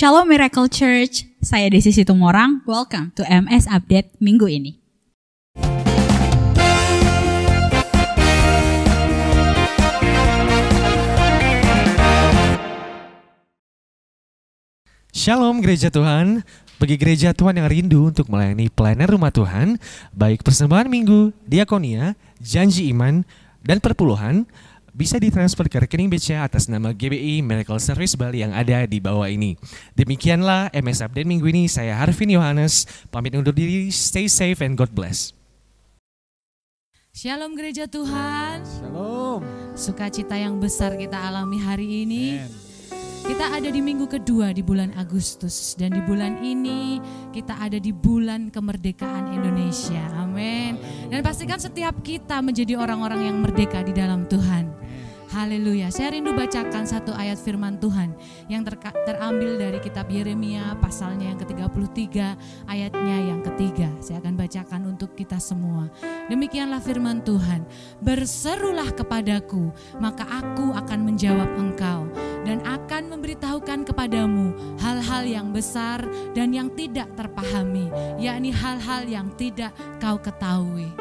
Shalom Miracle Church, saya Desi Situmorang, welcome to MS Update minggu ini. Shalom Gereja Tuhan, bagi Gereja Tuhan yang rindu untuk melayani pelayanan rumah Tuhan, baik persembahan minggu, diakonia, janji iman, dan perpuluhan, bisa ditransfer ke rekening BCA atas nama GBI Miracle Service Bali yang ada di bawah ini. Demikianlah MS Update minggu ini, saya Harvin Yohanes, pamit undur diri, stay safe and God bless. Shalom Gereja Tuhan. Shalom. Sukacita yang besar kita alami hari ini. Amen. Kita ada di minggu kedua di bulan Agustus. Dan di bulan ini kita ada di bulan kemerdekaan Indonesia. Amin. Dan pastikan setiap kita menjadi orang-orang yang merdeka di dalam Tuhan. Haleluya. Saya rindu bacakan satu ayat firman Tuhan yang terambil dari kitab Yeremia pasalnya yang ke-33 ayatnya yang ketiga. Saya akan bacakan untuk kita semua. Demikianlah firman Tuhan. Berserulah kepadaku, maka aku akan menjawab engkau dan akan memberitahukan kepadamu hal-hal yang besar dan yang tidak terpahami, yakni hal-hal yang tidak kau ketahui.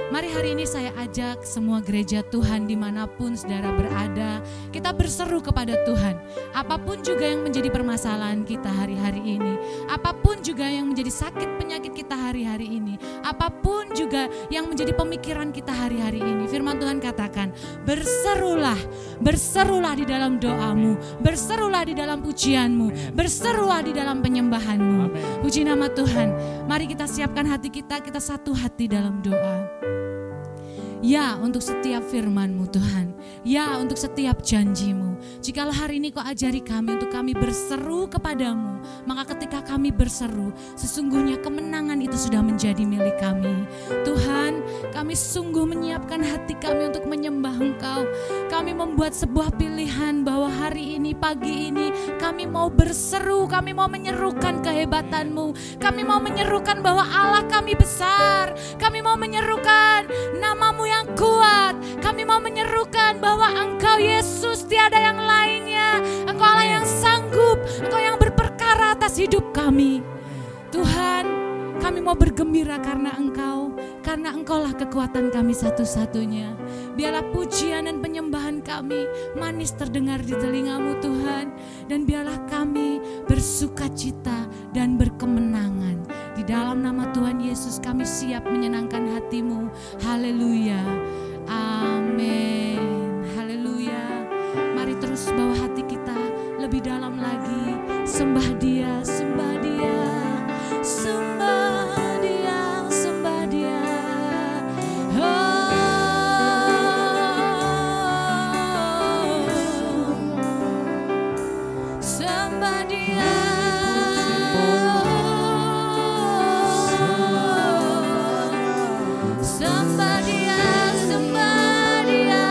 Mari hari ini saya ajak semua gereja Tuhan dimanapun saudara berada, kita berseru kepada Tuhan. Apapun juga yang menjadi permasalahan kita hari-hari ini, apapun juga yang menjadi sakit penyakit kita hari-hari ini, apapun juga yang menjadi pemikiran kita hari-hari ini. Firman Tuhan katakan, berserulah, berserulah di dalam doamu, berserulah di dalam pujianmu, berserulah di dalam penyembahanmu. Puji nama Tuhan. Mari kita siapkan hati kita satu hati dalam doa. Ya untuk setiap firman-Mu Tuhan, ya untuk setiap janji-Mu. Jikalau hari ini Kau ajari kami untuk kami berseru kepadamu, maka ketika kami berseru, sesungguhnya kemenangan itu sudah menjadi milik kami. Tuhan, kami sungguh menyiapkan hati kami untuk menyembah Engkau. Kami membuat sebuah pilihan bahwa hari ini, pagi ini, kami mau berseru, kami mau menyerukan kehebatan-Mu. Kami mau menyerukan bahwa Allah kami besar. Kami mau menyerukan nama-Mu yang kuat. Kami mau menyerukan bahwa Engkau Yesus tiada yang lainnya. Engkau Allah yang sanggup, Engkau yang berperkara atas hidup kami. Tuhan, kami mau bergembira karena Engkaulah kekuatan kami satu-satunya. Biarlah pujian dan penyembahan kami manis terdengar di telinga-Mu Tuhan. Dan biarlah kami bersukacita dan berkemenangan. Di dalam nama Tuhan Yesus kami siap menyenangkan hati-Mu. Haleluya. Amin. Haleluya. Mari terus bawa hati kita lebih dalam lagi. Sembah Dia, sembah Dia. Sembah Dia, sembah Dia. Sembah Dia. Sembah Dia, sembah Dia.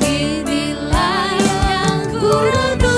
Inilah yang ku renungkan,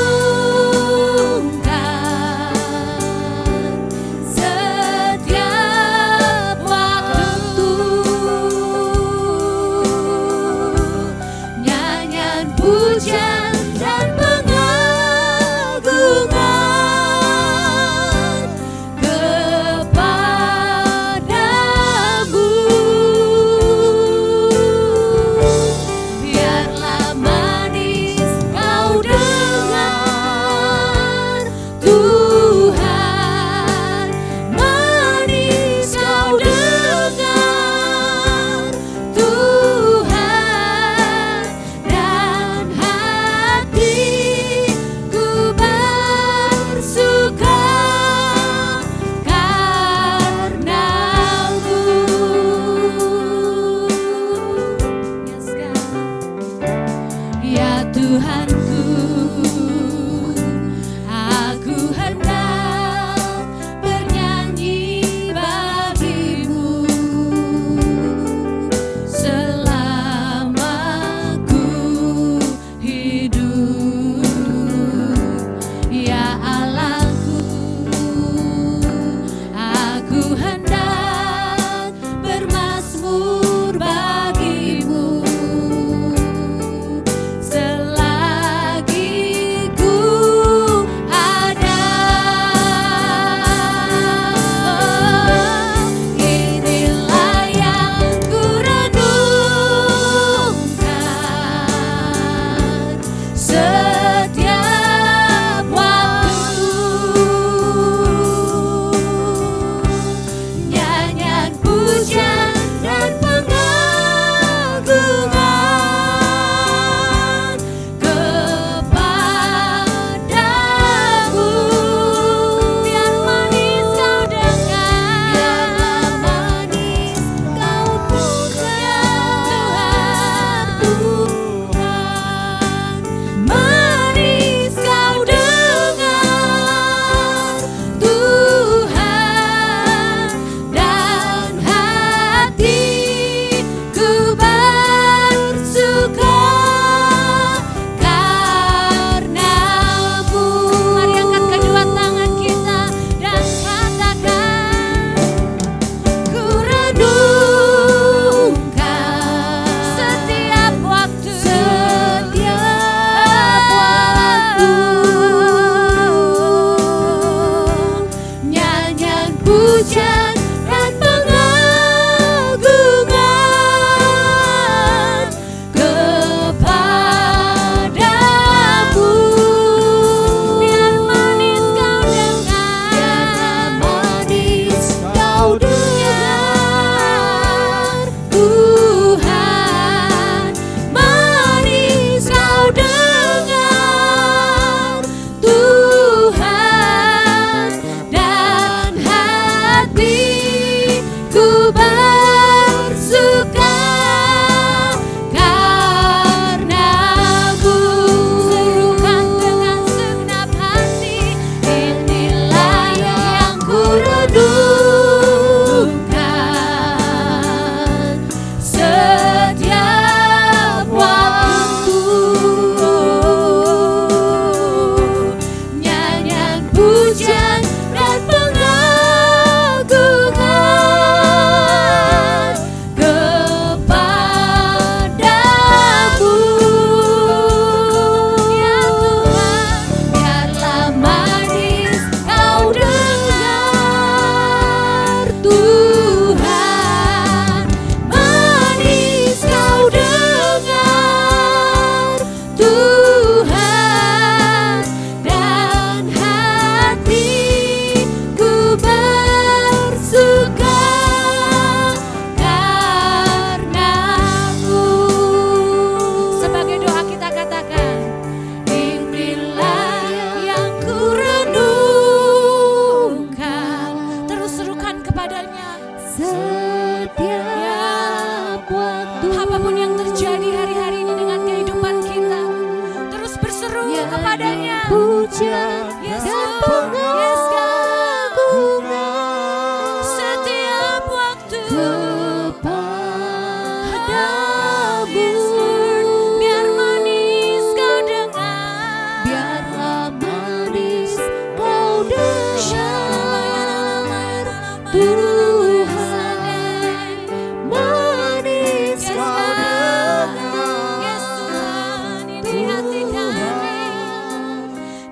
Inilah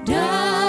yang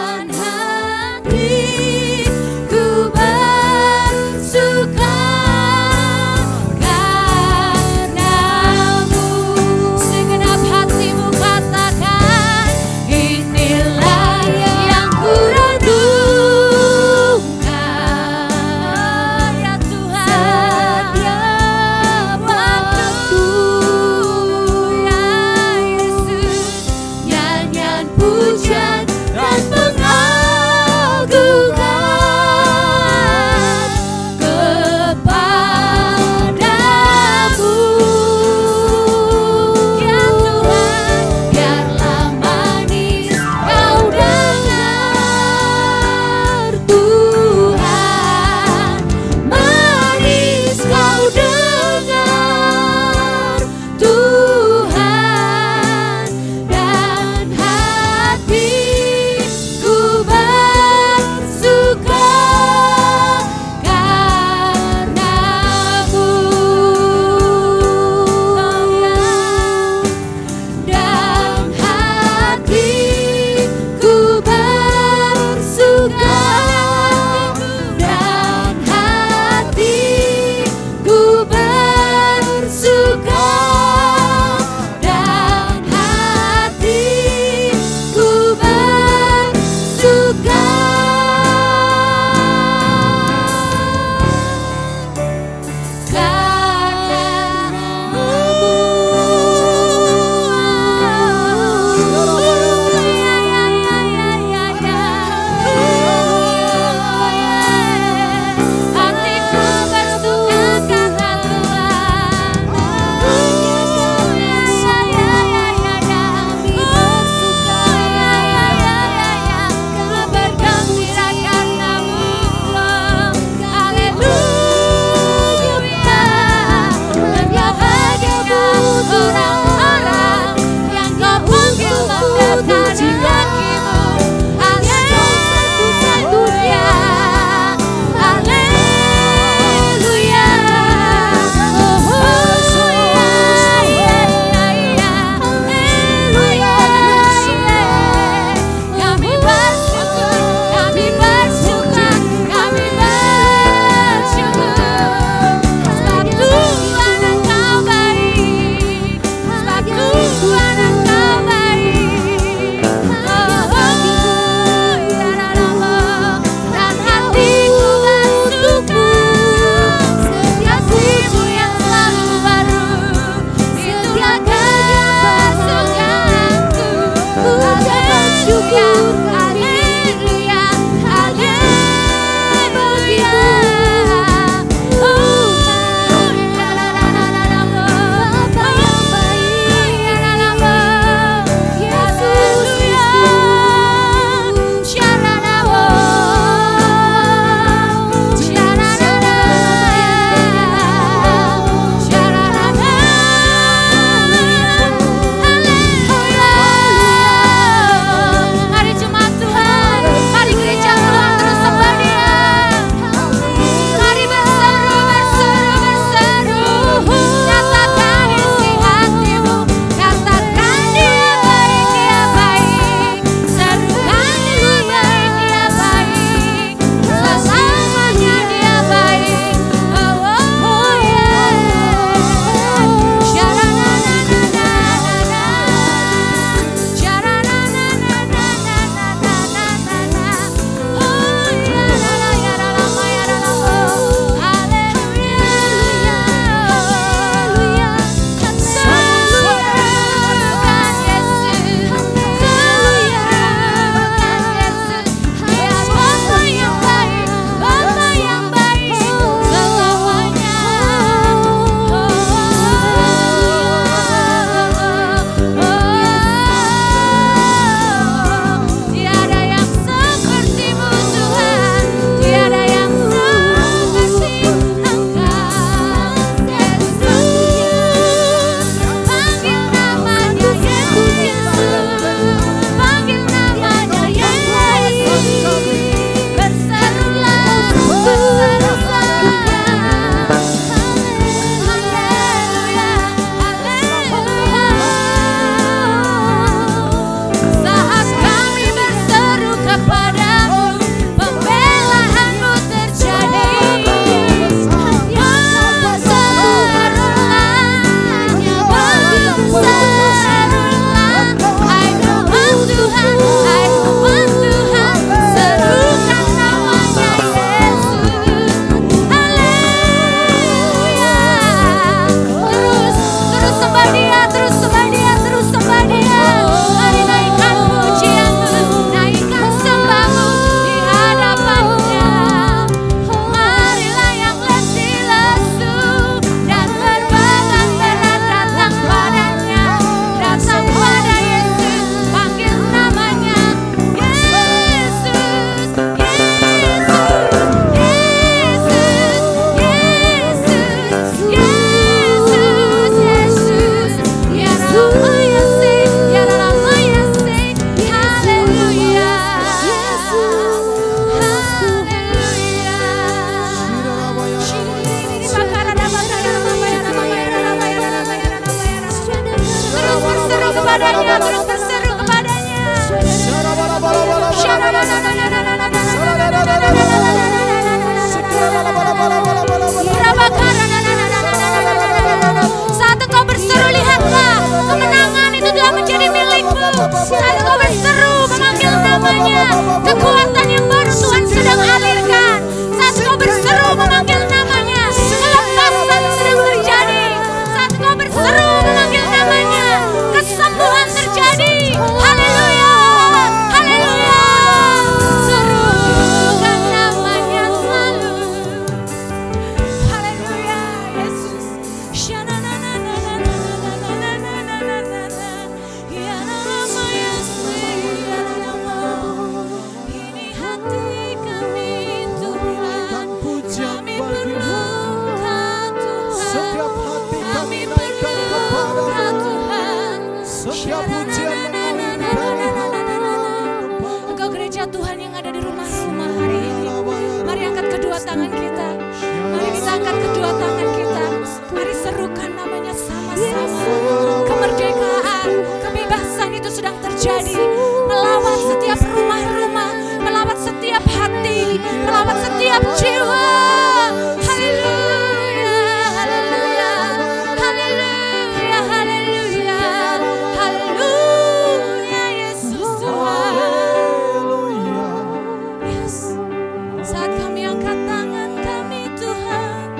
angkat tangan kami Tuhan,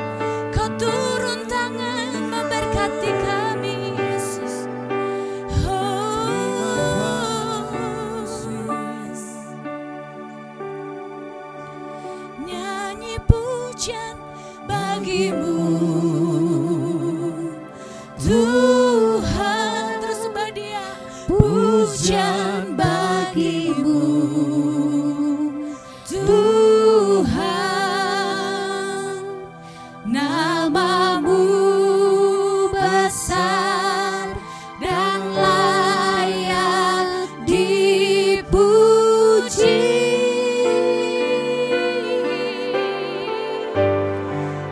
Kau turun tangan memberkati kami Yesus. Nyanyi pujian bagimu Tuhan, terus sembah Dia. Pujian bagimu Tuhan, namamu besar dan layak dipuji.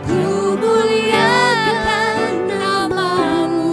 Ku muliakan namamu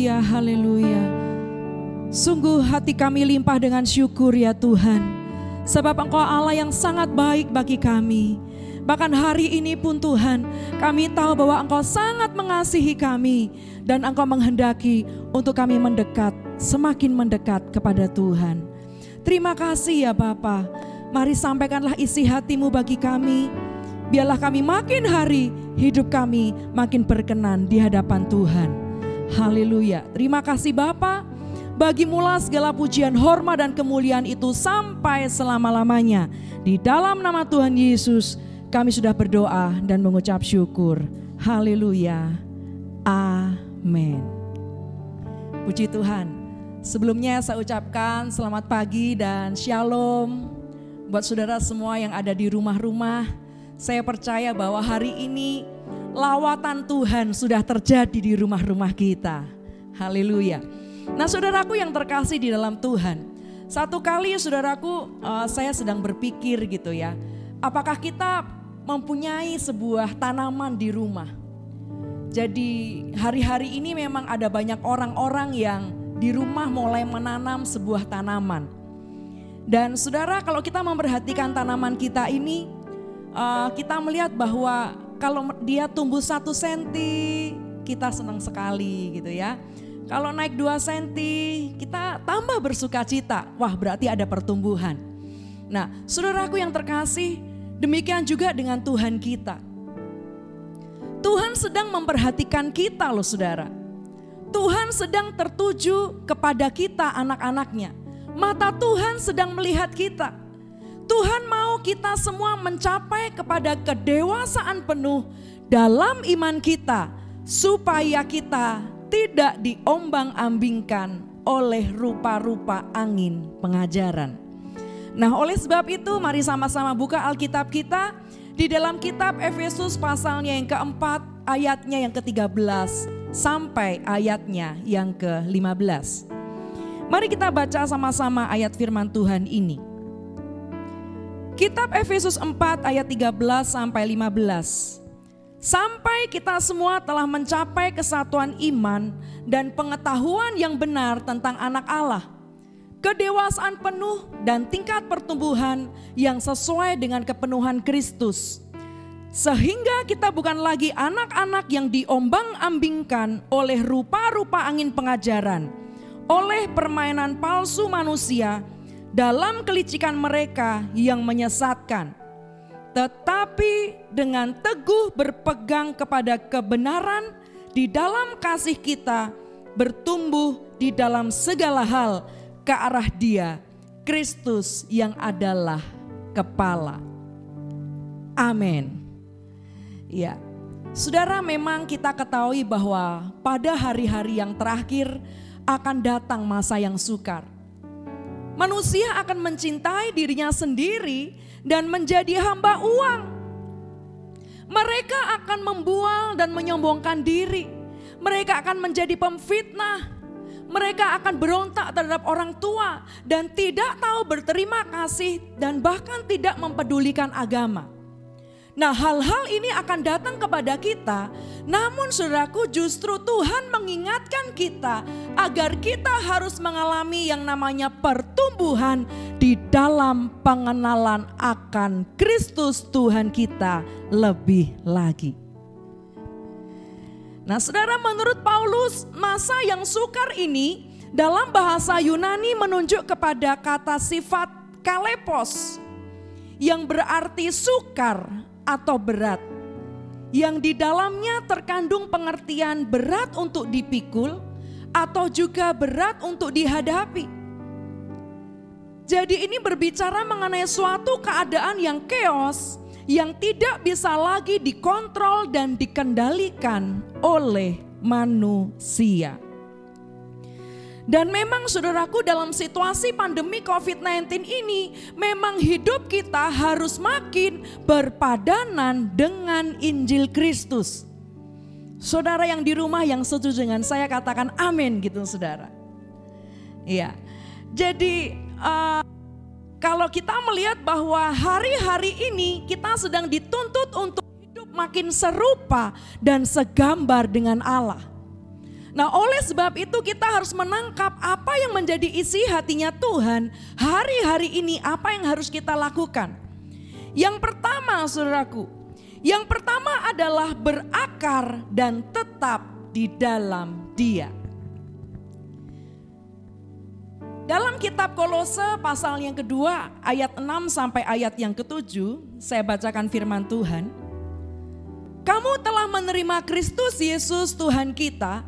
haleluya, haleluya. Sungguh hati kami limpah dengan syukur ya Tuhan. Sebab Engkau Allah yang sangat baik bagi kami. Bahkan hari ini pun Tuhan, kami tahu bahwa Engkau sangat mengasihi kami. Dan Engkau menghendaki untuk kami mendekat, semakin mendekat kepada Tuhan. Terima kasih ya Bapa. Mari sampaikanlah isi hati-Mu bagi kami. Biarlah kami makin hari, hidup kami makin berkenan di hadapan Tuhan. Haleluya. Terima kasih Bapa. Bagi-Mu segala pujian, hormat dan kemuliaan itu sampai selama-lamanya. Di dalam nama Tuhan Yesus kami sudah berdoa dan mengucap syukur. Haleluya. Amin. Puji Tuhan. Sebelumnya saya ucapkan selamat pagi dan shalom buat saudara semua yang ada di rumah-rumah. Saya percaya bahwa hari ini lawatan Tuhan sudah terjadi di rumah-rumah kita. Haleluya. Nah saudaraku yang terkasih di dalam Tuhan. Satu kali saudaraku saya sedang berpikir gitu ya. Apakah kita mempunyai sebuah tanaman di rumah? Jadi hari-hari ini memang ada banyak orang-orang yang di rumah mulai menanam sebuah tanaman. Dan saudara kalau kita memperhatikan tanaman kita ini, kita melihat bahwa kalau dia tumbuh 1 senti, kita senang sekali gitu ya. Kalau naik 2 senti, kita tambah bersuka cita. Wah berarti ada pertumbuhan. Nah saudaraku yang terkasih, demikian juga dengan Tuhan kita. Tuhan sedang memperhatikan kita loh saudara. Tuhan sedang tertuju kepada kita anak-anaknya. Mata Tuhan sedang melihat kita. Tuhan mau kita semua mencapai kepada kedewasaan penuh dalam iman kita. Supaya kita tidak diombang-ambingkan oleh rupa-rupa angin pengajaran. Nah oleh sebab itu mari sama-sama buka Alkitab kita. Di dalam kitab Efesus pasalnya yang keempat ayatnya yang ke-13 sampai ayatnya yang ke-15. Mari kita baca sama-sama ayat firman Tuhan ini. Kitab Efesus 4 ayat 13 sampai 15. Sampai kita semua telah mencapai kesatuan iman dan pengetahuan yang benar tentang anak Allah. Kedewasaan penuh dan tingkat pertumbuhan yang sesuai dengan kepenuhan Kristus. Sehingga kita bukan lagi anak-anak yang diombang-ambingkan oleh rupa-rupa angin pengajaran, oleh permainan palsu manusia dalam kelicikan mereka yang menyesatkan. Tetapi dengan teguh berpegang kepada kebenaran di dalam kasih kita, bertumbuh di dalam segala hal ke arah Dia, Kristus yang adalah kepala. Amin. Ya, saudara memang kita ketahui bahwa pada hari-hari yang terakhir akan datang masa yang sukar. Manusia akan mencintai dirinya sendiri dan menjadi hamba uang. Mereka akan membual dan menyombongkan diri. Mereka akan menjadi pemfitnah. Mereka akan berontak terhadap orang tua dan tidak tahu berterima kasih dan bahkan tidak mempedulikan agama. Nah hal-hal ini akan datang kepada kita, namun saudaraku justru Tuhan mengingatkan kita agar kita harus mengalami yang namanya pertumbuhan di dalam pengenalan akan Kristus Tuhan kita lebih lagi. Nah saudara menurut Paulus masa yang sukar ini dalam bahasa Yunani menunjuk kepada kata sifat kalepos yang berarti sukar atau berat. Yang di dalamnya terkandung pengertian berat untuk dipikul atau juga berat untuk dihadapi. Jadi ini berbicara mengenai suatu keadaan yang chaos, yang tidak bisa lagi dikontrol dan dikendalikan oleh manusia. Dan memang saudaraku dalam situasi pandemi COVID-19 ini memang hidup kita harus makin berpadanan dengan Injil Kristus. Saudara yang di rumah yang setuju dengan saya katakan amin gitu saudara. Iya. Jadi kalau kita melihat bahwa hari-hari ini kita sedang dituntut untuk hidup makin serupa dan segambar dengan Allah. Nah, oleh sebab itu kita harus menangkap apa yang menjadi isi hatinya Tuhan hari-hari ini, apa yang harus kita lakukan. Yang pertama, saudaraku, yang pertama adalah berakar dan tetap di dalam Dia. Dalam kitab Kolose pasal yang kedua ayat 6 sampai ayat yang ke-7, saya bacakan firman Tuhan. Kamu telah menerima Kristus Yesus Tuhan kita,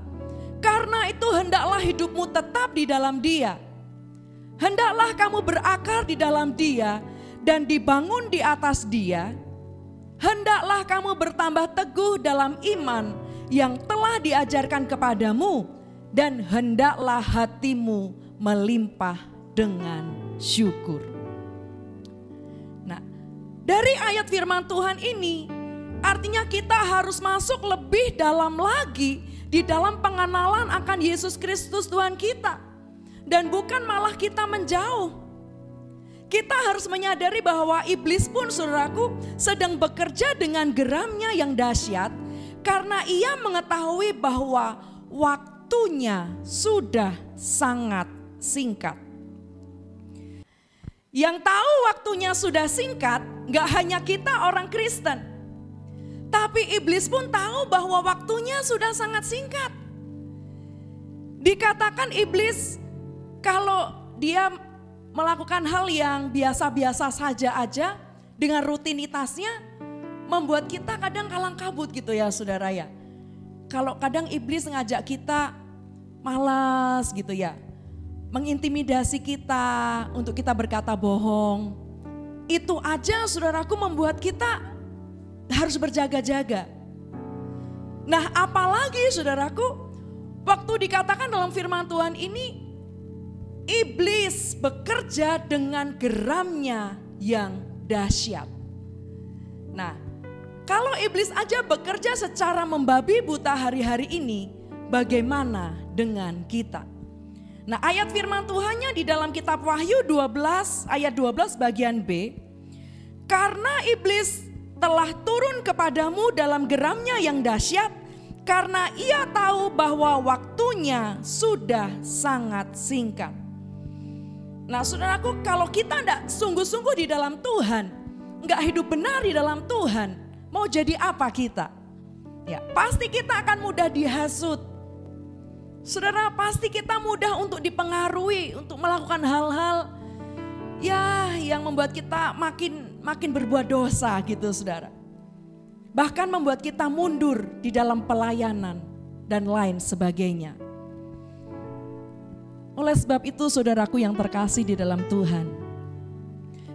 karena itu hendaklah hidupmu tetap di dalam Dia. Hendaklah kamu berakar di dalam Dia dan dibangun di atas Dia. Hendaklah kamu bertambah teguh dalam iman yang telah diajarkan kepadamu, dan hendaklah hatimu melimpah dengan syukur. Nah, dari ayat firman Tuhan ini artinya kita harus masuk lebih dalam lagi di dalam pengenalan akan Yesus Kristus Tuhan kita. Dan bukan malah kita menjauh. Kita harus menyadari bahwa iblis pun, saudaraku, sedang bekerja dengan geramnya yang dahsyat. Karena ia mengetahui bahwa waktunya sudah sangat singkat. Yang tahu waktunya sudah singkat gak hanya kita orang Kristen. Tapi iblis pun tahu bahwa waktunya sudah sangat singkat. Dikatakan iblis kalau dia melakukan hal yang biasa-biasa saja aja dengan rutinitasnya, membuat kita kadang kalang kabut gitu ya saudara ya. Kalau kadang iblis ngajak kita malas gitu ya, mengintimidasi kita untuk kita berkata bohong. Itu aja saudaraku membuat kita harus berjaga-jaga. Nah, apalagi saudaraku, waktu dikatakan dalam firman Tuhan ini, iblis bekerja dengan geramnya yang dahsyat. Nah, kalau iblis aja bekerja secara membabi buta hari-hari ini, bagaimana dengan kita? Nah, ayat firman Tuhannya di dalam kitab Wahyu 12 ayat 12 bagian B, karena iblis telah turun kepadamu dalam geramnya yang dahsyat, karena ia tahu bahwa waktunya sudah sangat singkat. Nah saudaraku, kalau kita tidak sungguh-sungguh di dalam Tuhan, nggak hidup benar di dalam Tuhan, mau jadi apa kita? Ya, pasti kita akan mudah dihasut. Saudara, pasti kita mudah untuk dipengaruhi, untuk melakukan hal-hal ya yang membuat kita makin berbuat dosa gitu saudara. Bahkan membuat kita mundur di dalam pelayanan dan lain sebagainya. Oleh sebab itu saudaraku yang terkasih di dalam Tuhan,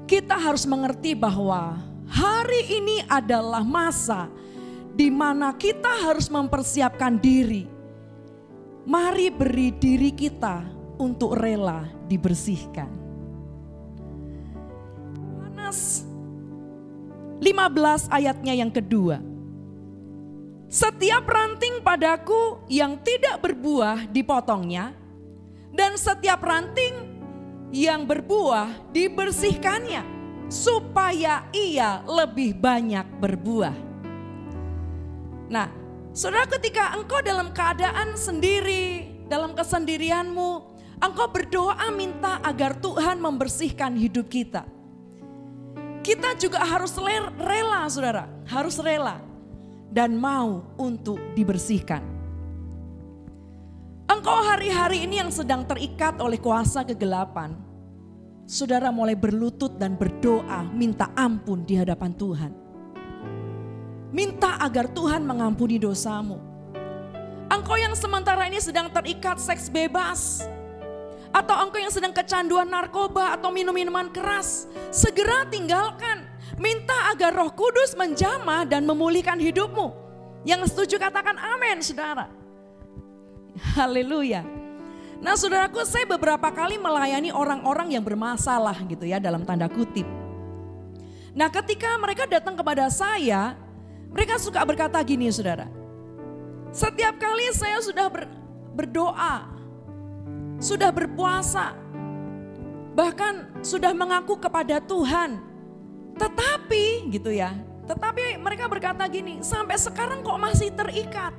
kita harus mengerti bahwa hari ini adalah masa di mana kita harus mempersiapkan diri. Mari beri diri kita untuk rela dibersihkan. 15 ayatnya yang kedua. Setiap ranting padaku yang tidak berbuah dipotongnya, dan setiap ranting yang berbuah dibersihkannya, supaya ia lebih banyak berbuah. Nah, saudara, ketika engkau dalam keadaan sendiri, dalam kesendirianmu, engkau berdoa minta agar Tuhan membersihkan hidup kita. Kita juga harus rela saudara, harus rela dan mau untuk dibersihkan. Engkau hari-hari ini yang sedang terikat oleh kuasa kegelapan, saudara mulai berlutut dan berdoa minta ampun di hadapan Tuhan. Minta agar Tuhan mengampuni dosamu. Engkau yang sementara ini sedang terikat seks bebas, atau engkau yang sedang kecanduan narkoba atau minum-minuman keras, segera tinggalkan. Minta agar Roh Kudus menjamah dan memulihkan hidupmu. Yang setuju katakan amin saudara. Haleluya. Nah saudaraku, saya beberapa kali melayani orang-orang yang bermasalah gitu ya, dalam tanda kutip. Nah ketika mereka datang kepada saya, mereka suka berkata gini saudara. Setiap kali saya sudah berdoa, sudah berpuasa, bahkan sudah mengaku kepada Tuhan, tetapi gitu ya, tetapi mereka berkata gini, sampai sekarang kok masih terikat.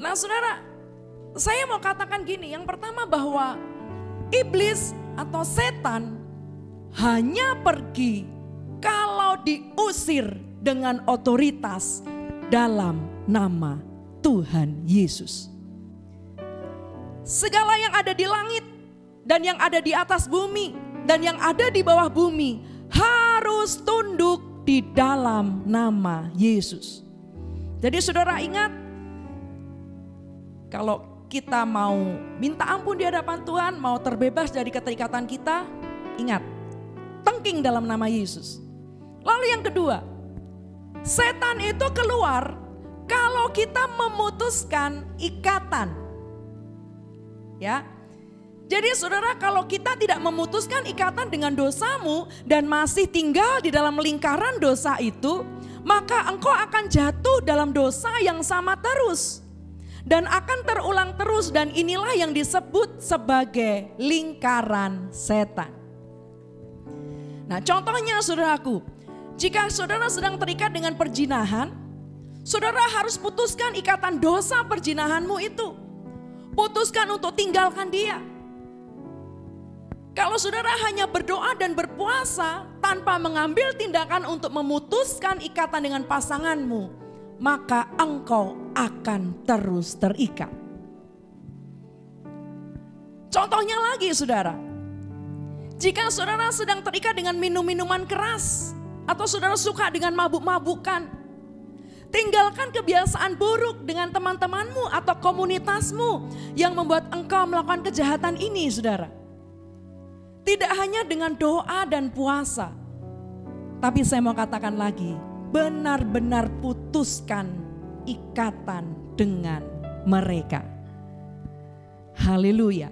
Nah saudara, saya mau katakan gini, yang pertama bahwa iblis atau setan hanya pergi kalau diusir dengan otoritas dalam nama Tuhan Yesus. Segala yang ada di langit dan yang ada di atas bumi dan yang ada di bawah bumi harus tunduk di dalam nama Yesus. Jadi saudara ingat, kalau kita mau minta ampun di hadapan Tuhan, mau terbebas dari keterikatan kita, ingat, tengking dalam nama Yesus. Lalu yang kedua, setan itu keluar kalau kita memutuskan ikatan. Ya. Jadi saudara, kalau kita tidak memutuskan ikatan dengan dosamu dan masih tinggal di dalam lingkaran dosa itu, maka engkau akan jatuh dalam dosa yang sama terus. Dan akan terulang terus, dan inilah yang disebut sebagai lingkaran setan. Nah contohnya saudaraku, jika saudara sedang terikat dengan perjinahan, saudara harus putuskan ikatan dosa perjinahanmu itu. Putuskan untuk tinggalkan dia. Kalau saudara hanya berdoa dan berpuasa tanpa mengambil tindakan untuk memutuskan ikatan dengan pasanganmu, maka engkau akan terus terikat. Contohnya lagi saudara, jika saudara sedang terikat dengan minum-minuman keras atau saudara suka dengan mabuk-mabukan, tinggalkan kebiasaan buruk dengan teman-temanmu atau komunitasmu yang membuat engkau melakukan kejahatan ini saudara. Tidak hanya dengan doa dan puasa, tapi saya mau katakan lagi, benar-benar putuskan ikatan dengan mereka. Haleluya.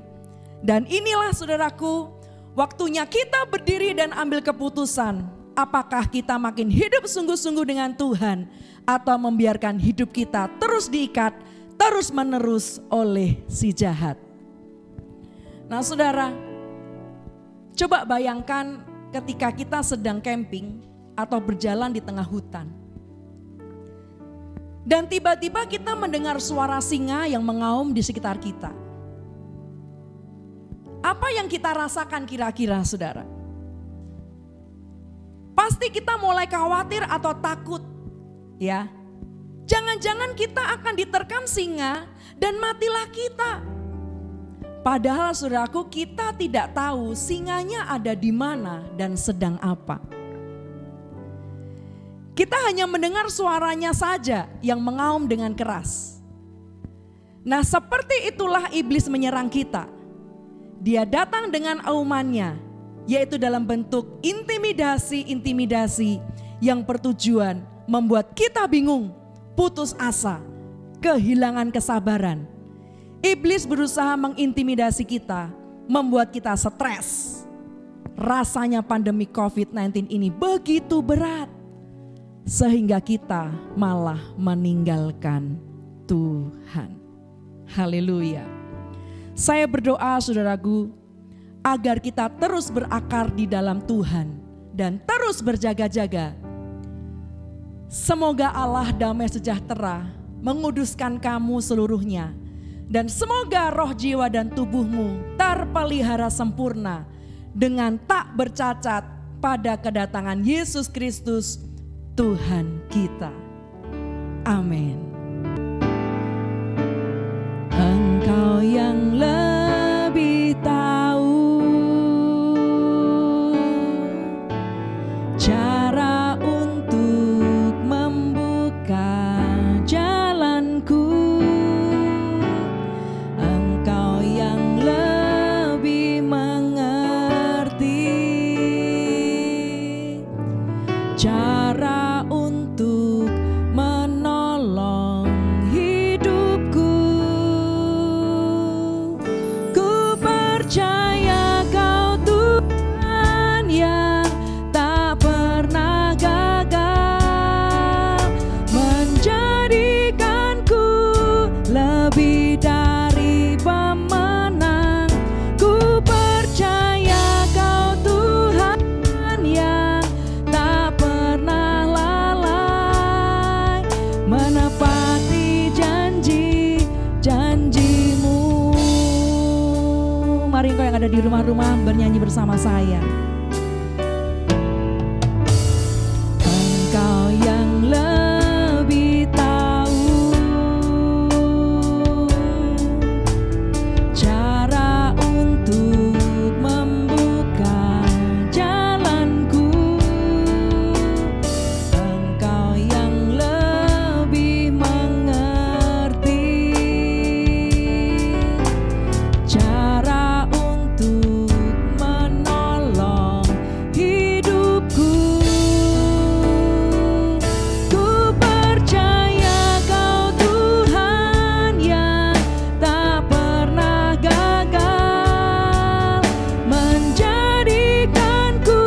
Dan inilah saudaraku, waktunya kita berdiri dan ambil keputusan. Apakah kita makin hidup sungguh-sungguh dengan Tuhan, atau membiarkan hidup kita terus diikat, terus menerus oleh si jahat. Nah saudara, coba bayangkan ketika kita sedang camping atau berjalan di tengah hutan. Dan tiba-tiba kita mendengar suara singa yang mengaum di sekitar kita. Apa yang kita rasakan kira-kira saudara? Pasti kita mulai khawatir atau takut. Ya, jangan-jangan kita akan diterkam singa dan matilah kita. Padahal saudaraku, kita tidak tahu singanya ada di mana dan sedang apa. Kita hanya mendengar suaranya saja yang mengaum dengan keras. Nah seperti itulah iblis menyerang kita. Dia datang dengan aumannya, yaitu dalam bentuk intimidasi yang bertujuan membuat kita bingung, putus asa, kehilangan kesabaran. Iblis berusaha mengintimidasi kita, membuat kita stres. Rasanya pandemi COVID-19 ini begitu berat, sehingga kita malah meninggalkan Tuhan. Haleluya. Saya berdoa saudaraku, agar kita terus berakar di dalam Tuhan dan terus berjaga-jaga. Semoga Allah damai sejahtera menguduskan kamu seluruhnya, dan semoga roh, jiwa dan tubuhmu terpelihara sempurna dengan tak bercacat pada kedatangan Yesus Kristus Tuhan kita. Amin. Engkau yang lebih tahu cara untuk membuka jalanku. Engkau yang lebih mengerti cara untuk menolong ada di rumah-rumah bernyanyi bersama saya. Engkau yang lebih tahu cara untuk membuka jalanku. Engkau yang lebih mengerti cara untuk menolong hidupku. Ku percaya Kau Tuhan yang tak pernah gagal, menjadikanku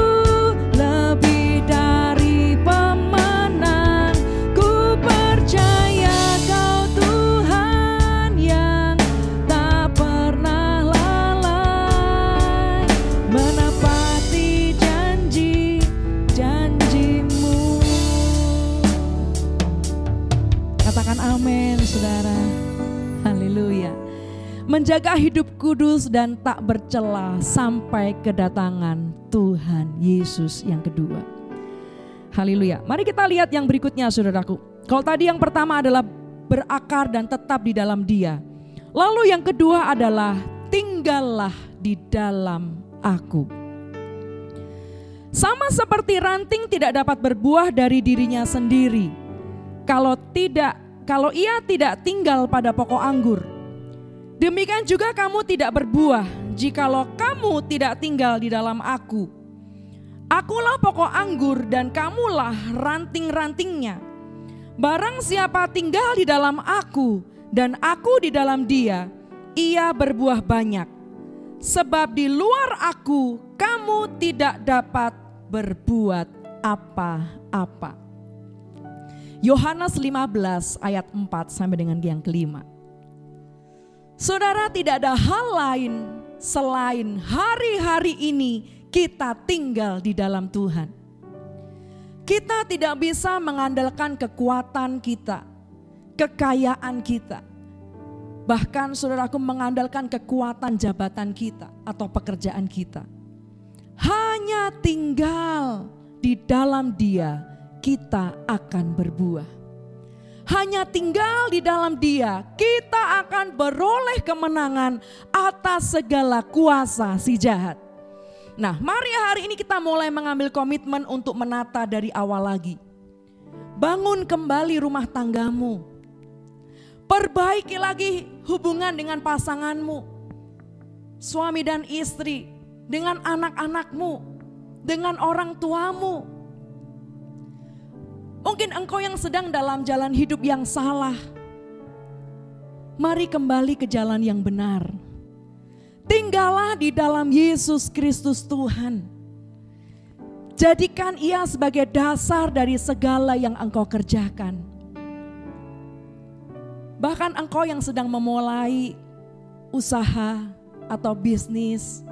lebih dari pemenang. Ku percaya Kau Tuhan yang tak pernah lalai, menepati janji-janjimu. Katakan amin, saudara. Haleluya. Menjaga hidup kudus dan tak bercela sampai kedatangan Tuhan Yesus yang kedua. Haleluya. Mari kita lihat yang berikutnya, saudaraku. Kalau tadi yang pertama adalah berakar dan tetap di dalam Dia. Lalu yang kedua adalah tinggallah di dalam Aku. Sama seperti ranting tidak dapat berbuah dari dirinya sendiri kalau ia tidak tinggal pada pokok anggur. Demikian juga kamu tidak berbuah jikalau kamu tidak tinggal di dalam Aku. Akulah pokok anggur dan kamulah ranting-rantingnya. Barang siapa tinggal di dalam Aku dan Aku di dalam Dia, ia berbuah banyak. Sebab di luar Aku kamu tidak dapat berbuat apa-apa. Yohanes 15 ayat 4 sampai dengan yang kelima. Saudara, tidak ada hal lain selain hari-hari ini kita tinggal di dalam Tuhan. Kita tidak bisa mengandalkan kekuatan kita, kekayaan kita. Bahkan saudaraku mengandalkan kekuatan jabatan kita atau pekerjaan kita. Hanya tinggal di dalam Dia kita akan berbuah. Hanya tinggal di dalam Dia kita akan beroleh kemenangan atas segala kuasa si jahat. Nah, mari hari ini kita mulai mengambil komitmen untuk menata dari awal lagi. Bangun kembali rumah tanggamu. Perbaiki lagi hubungan dengan pasanganmu, suami dan istri, dengan anak-anakmu, dengan orang tuamu. Mungkin engkau yang sedang dalam jalan hidup yang salah. Mari kembali ke jalan yang benar. Tinggallah di dalam Yesus Kristus Tuhan. Jadikan Ia sebagai dasar dari segala yang engkau kerjakan. Bahkan engkau yang sedang memulai usaha atau bisnis,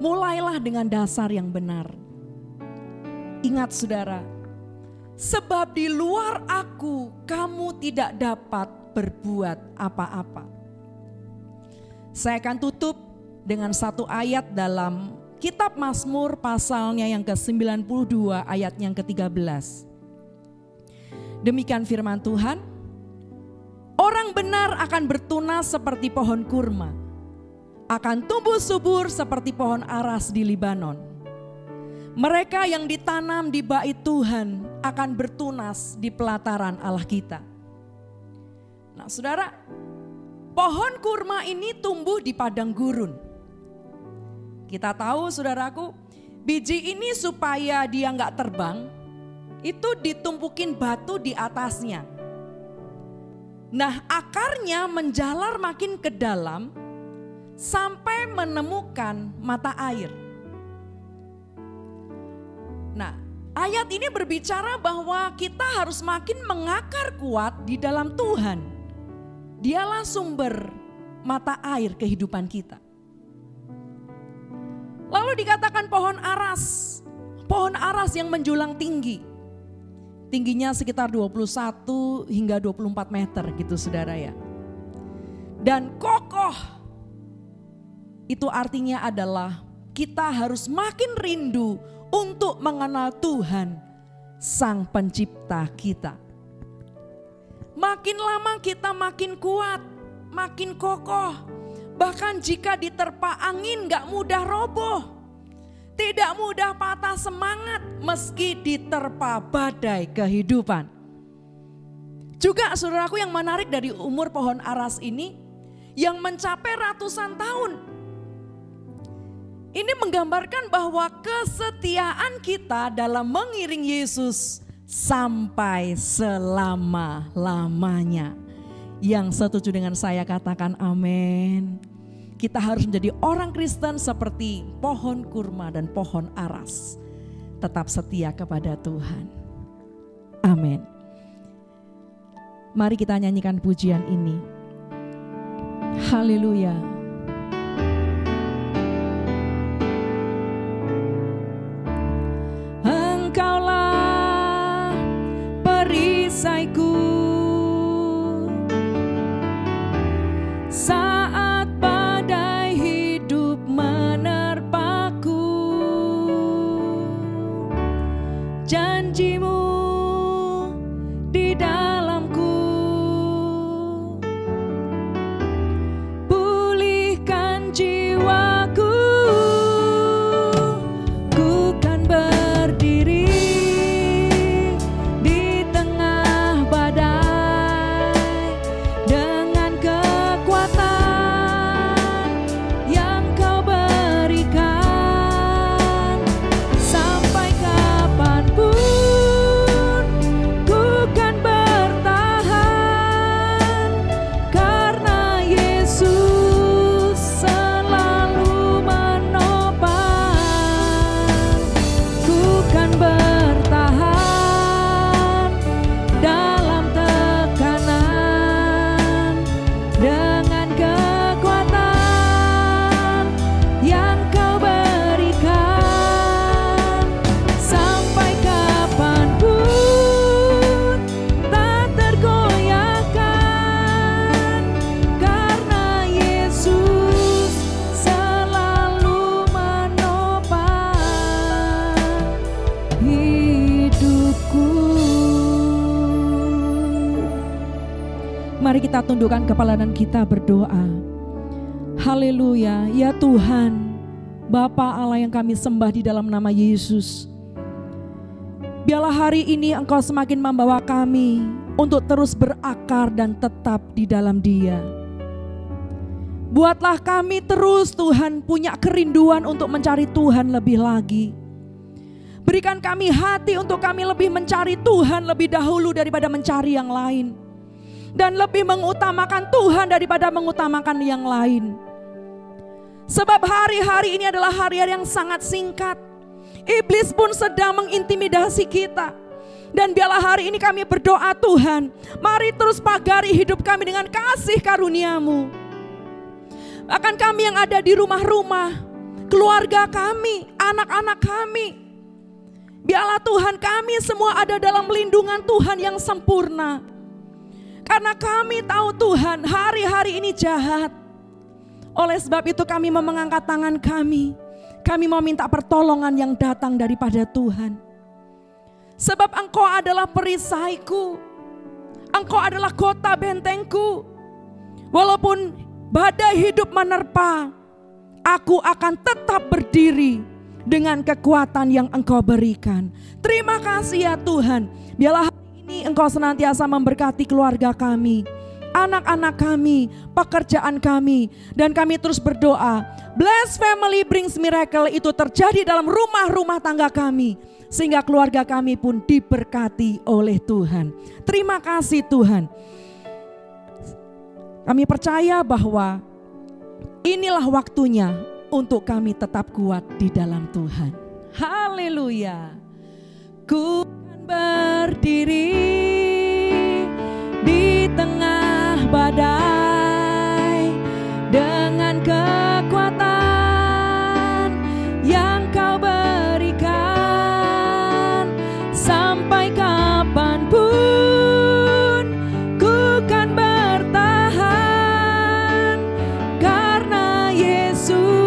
mulailah dengan dasar yang benar. Ingat saudara, sebab di luar Aku kamu tidak dapat berbuat apa-apa. Saya akan tutup dengan satu ayat dalam kitab Mazmur pasalnya yang ke-92 ayat yang ke-13. Demikian firman Tuhan, orang benar akan bertunas seperti pohon kurma, akan tumbuh subur seperti pohon aras di Libanon. Mereka yang ditanam di bait Tuhan akan bertunas di pelataran Allah kita. Nah saudara, pohon kurma ini tumbuh di padang gurun. Kita tahu saudaraku, biji ini supaya dia nggak terbang, itu ditumpukin batu di atasnya. Nah akarnya menjalar makin ke dalam sampai menemukan mata air. Nah, ayat ini berbicara bahwa kita harus makin mengakar kuat di dalam Tuhan. Dialah sumber mata air kehidupan kita. Lalu dikatakan pohon aras yang menjulang tinggi. Tingginya sekitar 21 hingga 24 meter gitu saudara ya. Dan kokoh. Itu artinya adalah kita harus makin rindu untuk mengenal Tuhan, Sang Pencipta kita. Makin lama kita makin kuat, makin kokoh. Bahkan jika diterpa angin gak mudah roboh. Tidak mudah patah semangat meski diterpa badai kehidupan. Juga saudaraku, yang menarik dari umur pohon aras ini yang mencapai ratusan tahun. Ini menggambarkan bahwa kesetiaan kita dalam mengiring Yesus sampai selama-lamanya. Yang setuju dengan saya katakan amin. Kita harus menjadi orang Kristen seperti pohon kurma dan pohon aras. Tetap setia kepada Tuhan. Amin. Mari kita nyanyikan pujian ini. Haleluya. Engkaulah perisaiku saat badai hidup menerpaku. Janjimu di dalamku pulihkan jiwaku. Ku kan berdiri di tengah badai dengan kekuatan yang Kau berikan. Sampai kapanpun ku kan bertahan, karena Yesus selalu menopang. Ku kan bertahan dalam tekanan dengan kekuatan yang Kau berikan. Sampai kapanpun tak tergoyahkan, karena Yesus selalu menopang hidupku. Mari kita tundukkan kepala dan kita berdoa. Haleluya, ya Tuhan, Bapa Allah yang kami sembah di dalam nama Yesus. Biarlah hari ini Engkau semakin membawa kami untuk terus berakar dan tetap di dalam Dia. Buatlah kami terus Tuhan punya kerinduan untuk mencari Tuhan lebih lagi. Berikan kami hati untuk kami lebih mencari Tuhan lebih dahulu daripada mencari yang lain. Dan lebih mengutamakan Tuhan daripada mengutamakan yang lain. Sebab hari-hari ini adalah hari-hari yang sangat singkat. Iblis pun sedang mengintimidasi kita. Dan biarlah hari ini kami berdoa Tuhan, mari terus pagari hidup kami dengan kasih karunia-Mu. Bahkan kami yang ada di rumah-rumah, keluarga kami, anak-anak kami, biarlah Tuhan kami semua ada dalam lindungan Tuhan yang sempurna. Karena kami tahu Tuhan hari-hari ini jahat. Oleh sebab itu kami mau mengangkat tangan kami. Kami mau minta pertolongan yang datang daripada Tuhan. Sebab Engkau adalah perisaiku. Engkau adalah kota bentengku. Walaupun badai hidup menerpa, aku akan tetap berdiri dengan kekuatan yang Engkau berikan. Terima kasih ya Tuhan. Biarlah hari ini Engkau senantiasa memberkati keluarga kami, anak-anak kami, pekerjaan kami. Dan kami terus berdoa, bless family brings miracle itu terjadi dalam rumah-rumah tangga kami. Sehingga keluarga kami pun diberkati oleh Tuhan. Terima kasih Tuhan. Kami percaya bahwa inilah waktunya untuk kami tetap kuat di dalam Tuhan. Haleluya. Ku kan berdiri di tengah badai dengan kekuatan yang Kau berikan. Sampai kapanpun ku kan bertahan, karena Yesus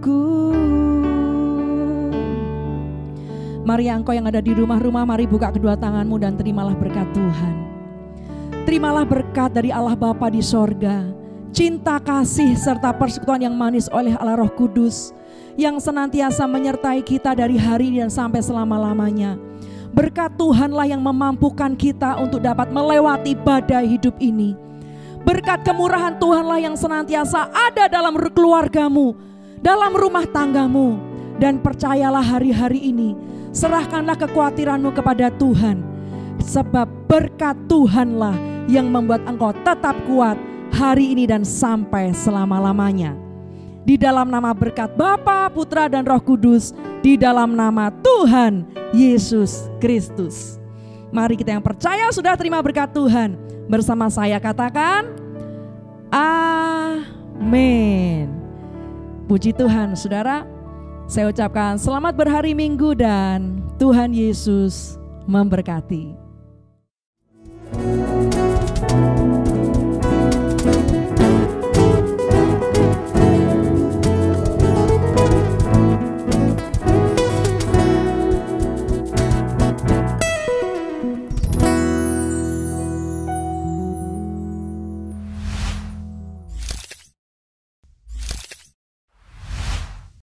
syukur. Mari engkau yang ada di rumah-rumah, mari buka kedua tanganmu dan terimalah berkat Tuhan. Terimalah berkat dari Allah Bapa di sorga, cinta kasih serta persekutuan yang manis oleh Allah Roh Kudus yang senantiasa menyertai kita dari hari ini dan sampai selama-lamanya. Berkat Tuhanlah yang memampukan kita untuk dapat melewati badai hidup ini. Berkat kemurahan Tuhanlah yang senantiasa ada dalam keluargamu, dalam rumah tanggamu. Dan percayalah hari-hari ini, serahkanlah kekhawatiranmu kepada Tuhan. Sebab berkat Tuhanlah yang membuat engkau tetap kuat hari ini dan sampai selama-lamanya. Di dalam nama berkat Bapa, Putra dan Roh Kudus, di dalam nama Tuhan Yesus Kristus. Mari kita yang percaya sudah terima berkat Tuhan, bersama saya katakan amin. Puji Tuhan saudara. Saya ucapkan selamat berhari Minggu dan Tuhan Yesus memberkati.